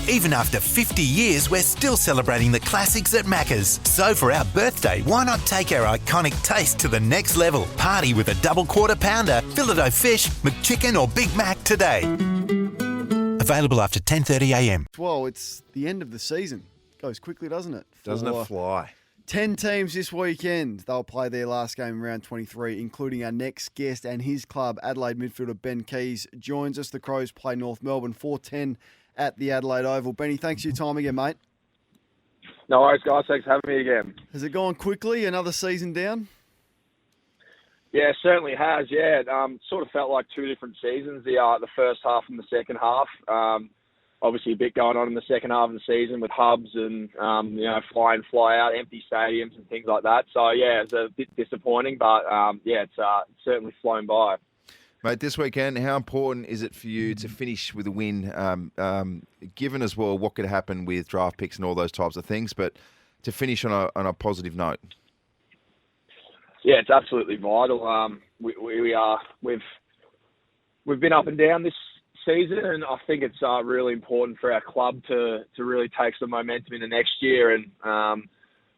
Even after 50 years, we're still celebrating the classics at Macca's. So for our birthday, why not take our iconic taste to the next level? Party with a double quarter pounder, Filet-O-Fish, McChicken or Big Mac today. Available after 10:30am. Well, it's the end of the season. Goes quickly, doesn't it? Doesn't it fly? 10 teams this weekend. They'll play their last game in round 23, including our next guest and his club. Adelaide midfielder Ben Keys joins us. The Crows play North Melbourne 4:10 at the Adelaide Oval. Benny, thanks for your time again, mate. No worries, guys. Thanks for having me again. Has it gone quickly? Another season down? Yeah, it certainly has. Yeah, it sort of felt like two different seasons. The first half and the second half. Obviously, a bit going on in the second half of the season with hubs and fly in, fly out, empty stadiums and things like that. So yeah, it's a bit disappointing, but it's certainly flown by. Mate, this weekend, how important is it for you to finish with a win, given as well what could happen with draft picks and all those types of things, but to finish on a positive note? Yeah, it's absolutely vital. We've been up and down this season, and I think it's really important for our club to really take some momentum into next year. And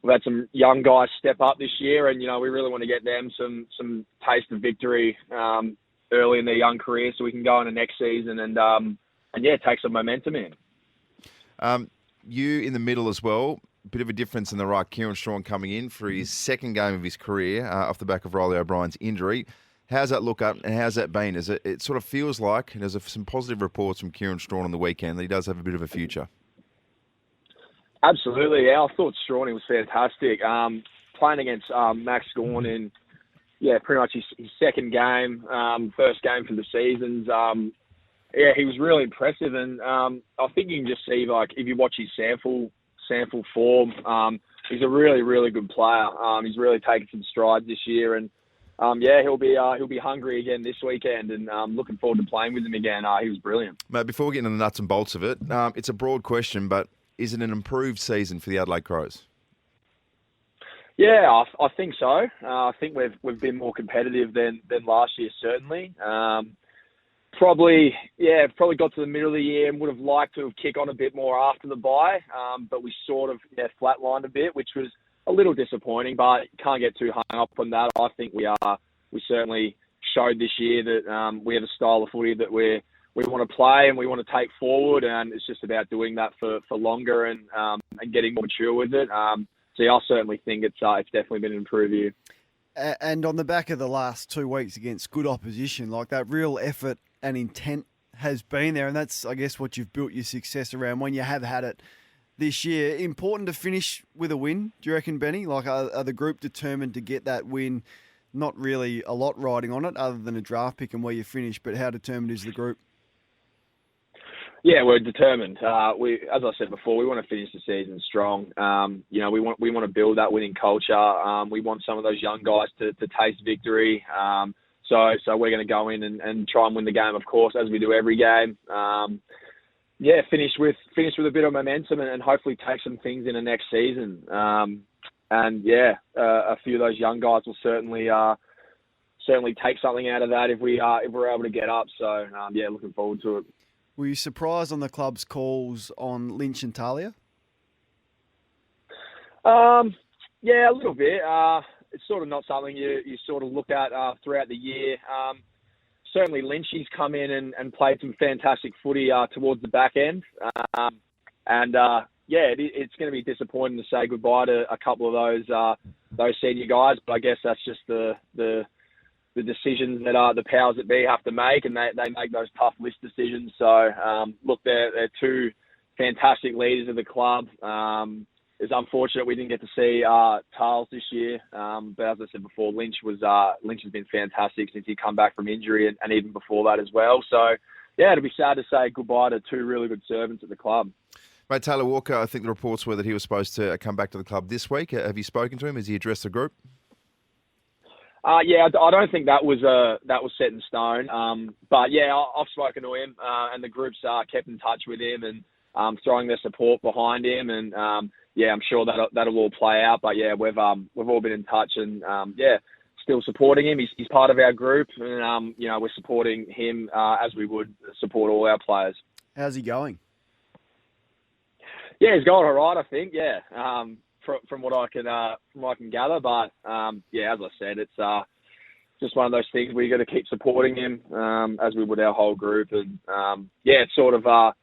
we've had some young guys step up this year, and we really want to get them some taste of victory early in their young career, so we can go into next season and take some momentum in. You in the middle as well. Bit of a difference in the right. Kieran Strachan coming in for his second game of his career off the back of Riley O'Brien's injury. How's that look up and how's that been? It sort of feels like, and there's some positive reports from Kieran Strachan on the weekend, that he does have a bit of a future. Absolutely, yeah. I thought Strachan was fantastic. Playing against Max Gawn in pretty much his second game, first game for the seasons. He was really impressive, and I think you can just see, like, if you watch his sample form, he's a really, really good player. He's really taken some strides this year, and he'll be hungry again this weekend, and looking forward to playing with him again. He was brilliant. Mate, before we get into the nuts and bolts of it, it's a broad question, but is it an improved season for the Adelaide Crows? Yeah, I think so. I think we've been more competitive than last year, certainly. Probably got to the middle of the year and would have liked to have kicked on a bit more after the bye, but we sort of flatlined a bit, which was a little disappointing, but can't get too hung up on that. I think we certainly showed this year that we have a style of footy that we want to play and we want to take forward, and it's just about doing that for longer and getting more mature with it. So I certainly think it's definitely been an improved year. And on the back of the last 2 weeks against good opposition, like that real effort and intent has been there, and that's, I guess, what you've built your success around when you have had it this year. Important to finish with a win, do you reckon, Benny? Like, are the group determined to get that win? Not really a lot riding on it other than a draft pick and where you finish, but how determined is the group? Yeah, we're determined. As I said before, we want to finish the season strong. We want to build that winning culture. We want some of those young guys to taste victory. So we're going to go in and try and win the game, of course, as we do every game. Finish with a bit of momentum and hopefully take some things in the next season. A few of those young guys will certainly take something out of that if we're able to get up. So looking forward to it. Were you surprised on the club's calls on Lynch and Talia? A little bit. It's sort of not something you sort of look at throughout the year. Certainly Lynch, he's come in and played some fantastic footy towards the back end. It's going to be disappointing to say goodbye to a couple of those senior guys, but I guess that's just the decisions that the powers that be have to make, and they make those tough list decisions. So, they're two fantastic leaders of the club. It's unfortunate we didn't get to see Tales this year, but as I said before, Lynch has been fantastic since he come back from injury, and even before that as well. So, it'll be sad to say goodbye to two really good servants at the club. Mate, Taylor Walker, I think the reports were that he was supposed to come back to the club this week. Have you spoken to him? Has he addressed the group? I don't think that was set in stone. I've spoken to him, and the group's kept in touch with him and throwing their support behind him, and I'm sure that'll all play out. But we've all been in touch, and still supporting him. He's part of our group, and we're supporting him as we would support all our players. How's he going? Yeah, he's going all right, I think. Yeah, from what I can gather. But yeah, as I said, it's just one of those things where you got to keep supporting him as we would our whole group. And yeah, it's sort of our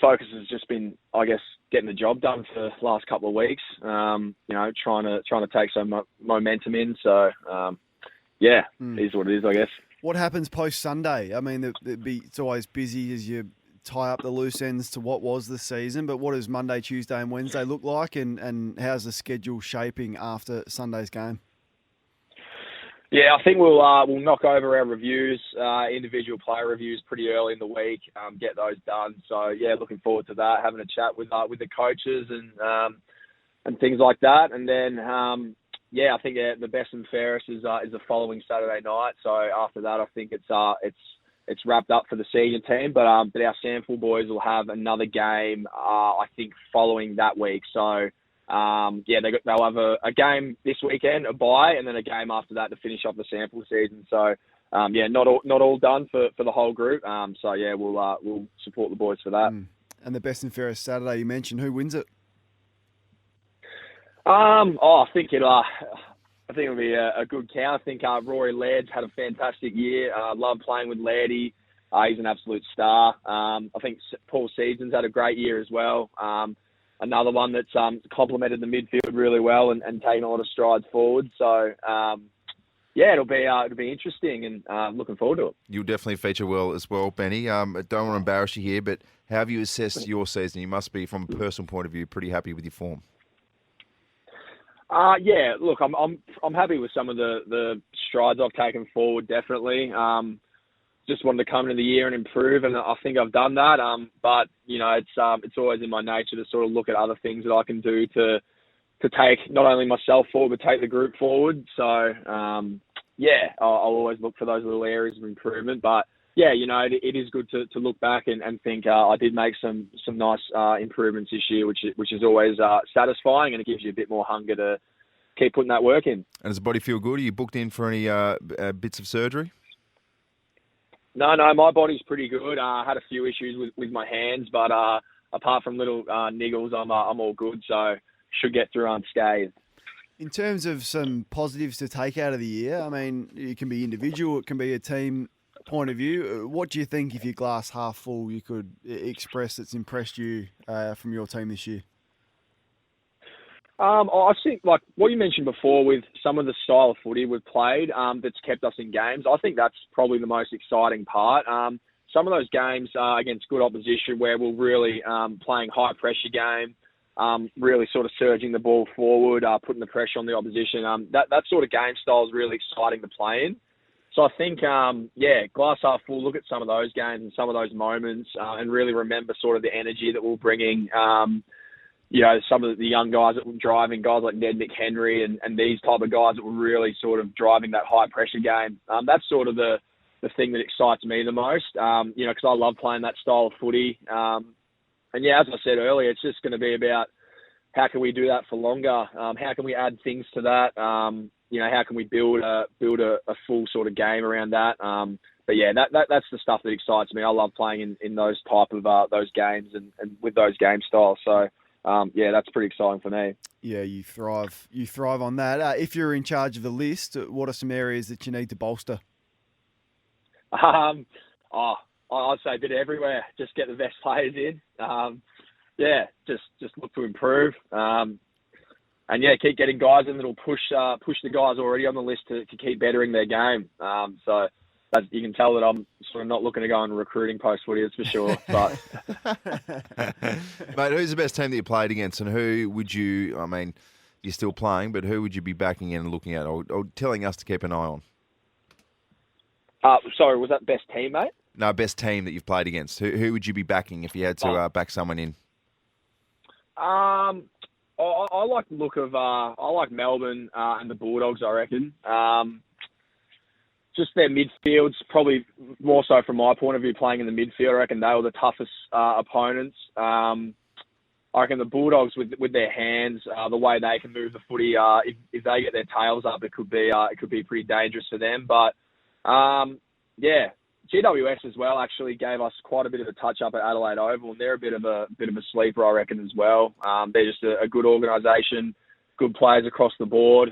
focus has just been, I guess, getting the job done for the last couple of weeks. You know, trying to take some momentum in. So yeah, it is what it is, I guess. What happens post Sunday? I mean, it's always busy as you tie up the loose ends to what was the season, but what does Monday, Tuesday and Wednesday look like, and how's the schedule shaping after Sunday's game? Yeah, I think we'll knock over our reviews, individual player reviews pretty early in the week, get those done. So yeah, looking forward to that, having a chat with the coaches and things like that. And then yeah, I think the best and fairest is the following Saturday night. So after that, I think it's wrapped up for the senior team. But our Sample boys will have another game, I think, following that week. So yeah, they'll have a game this weekend, a bye, and then a game after that to finish off the Sample season. So yeah, not all done for the whole group. So yeah, we'll support the boys for that. And the best and fairest Saturday you mentioned, who wins it? I think it'll be a good count. I think Rory Laird's had a fantastic year. I love playing with Lairdy. He's an absolute star. I think Paul Season's had a great year as well. Another one that's complemented the midfield really well and taken a lot of strides forward. So yeah, it'll be interesting and looking forward to it. You'll definitely feature well as well, Benny. I don't want to embarrass you here, but how have you assessed your season? You must be, from a personal point of view, pretty happy with your form. Yeah, look, I'm happy with some of the strides I've taken forward. Definitely, just wanted to come into the year and improve, and I think I've done that. But you know, it's always in my nature to sort of look at other things that I can do to take not only myself forward but take the group forward. So yeah, I'll always look for those little areas of improvement. But yeah, you know, it is good to look back and think I did make some nice improvements this year, which is always satisfying, and it gives you a bit more hunger to keep putting that work in. And does the body feel good? Are you booked in for any bits of surgery? No, my body's pretty good. I had a few issues with my hands, but apart from little niggles, I'm all good. So should get through unscathed. In terms of some positives to take out of the year, I mean, it can be individual, it can be a team point of view. What do you think, if your glass half full, you could express that's impressed you from your team this year? I think, like what you mentioned before, with some of the style of footy we've played that's kept us in games, I think that's probably the most exciting part. Some of those games against good opposition where we're really playing high pressure game, really sort of surging the ball forward, putting the pressure on the opposition. That sort of game style is really exciting to play in. So I think, yeah, glass half full, look at some of those games and some of those moments and really remember sort of the energy that we're bringing. You know, some of the young guys that were driving, guys like Ned McHenry and these type of guys that were really sort of driving that high pressure game. That's sort of the thing that excites me the most, you know, because I love playing that style of footy. And yeah, as I said earlier, it's just going to be about how can we do that for longer? How can we add things to that? You know, how can we build a full sort of game around that? But yeah, that's the stuff that excites me. I love playing in those type of those games and with those game styles. So yeah, that's pretty exciting for me. Yeah, you thrive on that. If you're in charge of the list, what are some areas that you need to bolster? I'd say a bit everywhere. Just get the best players in. Yeah, just look to improve. And yeah, keep getting guys in that'll push the guys already on the list to keep bettering their game. So you can tell that I'm sort of not looking to go on recruiting post footy, that's for sure. But mate, who's the best team that you played against, and who would you? I mean, you're still playing, but who would you be backing in and looking at, or telling us to keep an eye on? Sorry, was that best team, mate? No, best team that you've played against. Who would you be backing if you had to back someone in? I like the look of I like Melbourne and the Bulldogs, I reckon. Just their midfield's probably more so from my point of view, playing in the midfield. I reckon they were the toughest opponents. I reckon the Bulldogs with their hands, the way they can move the footy, if they get their tails up, it could be pretty dangerous for them. But yeah, GWS as well actually gave us quite a bit of a touch up at Adelaide Oval, and they're a bit of a sleeper, I reckon, as well. They're just a good organisation, good players across the board.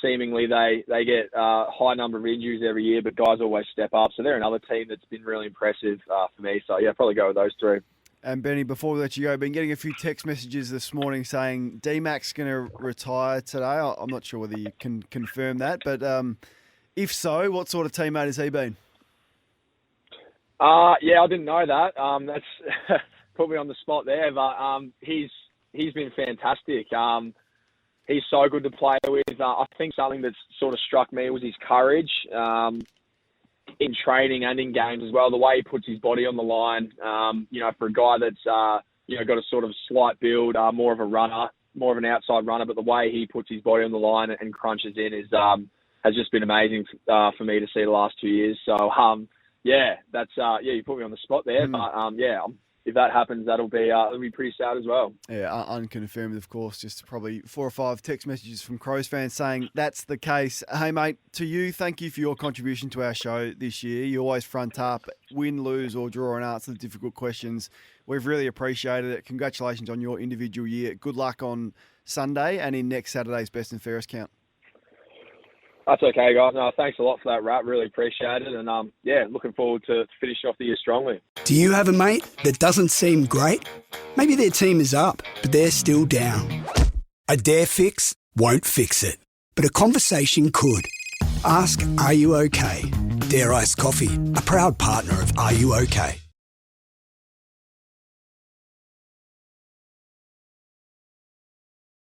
Seemingly they get a high number of injuries every year, but guys always step up. So they're another team that's been really impressive for me. So yeah, probably go with those three. And Benny, before we let you go, I've been getting a few text messages this morning saying D-Mac's going to retire today. I'm not sure whether you can confirm that, but if so, what sort of teammate has he been? Yeah, I didn't know that. That's put me on the spot there, but he's been fantastic. He's so good to play with. I think something that's sort of struck me was his courage in training and in games as well. The way he puts his body on the line, for a guy that's got a sort of slight build, more of a runner, more of an outside runner, but the way he puts his body on the line and crunches in has just been amazing for me to see the last 2 years. So you put me on the spot there, but if that happens, it'll be pretty sad as well. Yeah, unconfirmed, of course. Just probably 4 or 5 text messages from Crows fans saying that's the case. Hey, mate, to you, thank you for your contribution to our show this year. You always front up, win, lose, or draw and answer the difficult questions. We've really appreciated it. Congratulations on your individual year. Good luck on Sunday and in next Saturday's Best and Fairest count. That's okay, guys. No, thanks a lot for that, Rat. Really appreciate it. And, looking forward to finishing off the year strongly. Do you have a mate that doesn't seem great? Maybe their team is up, but they're still down. A dare fix won't fix it, but a conversation could. Ask, are you okay? Dare Iced Coffee, a proud partner of Are You OK?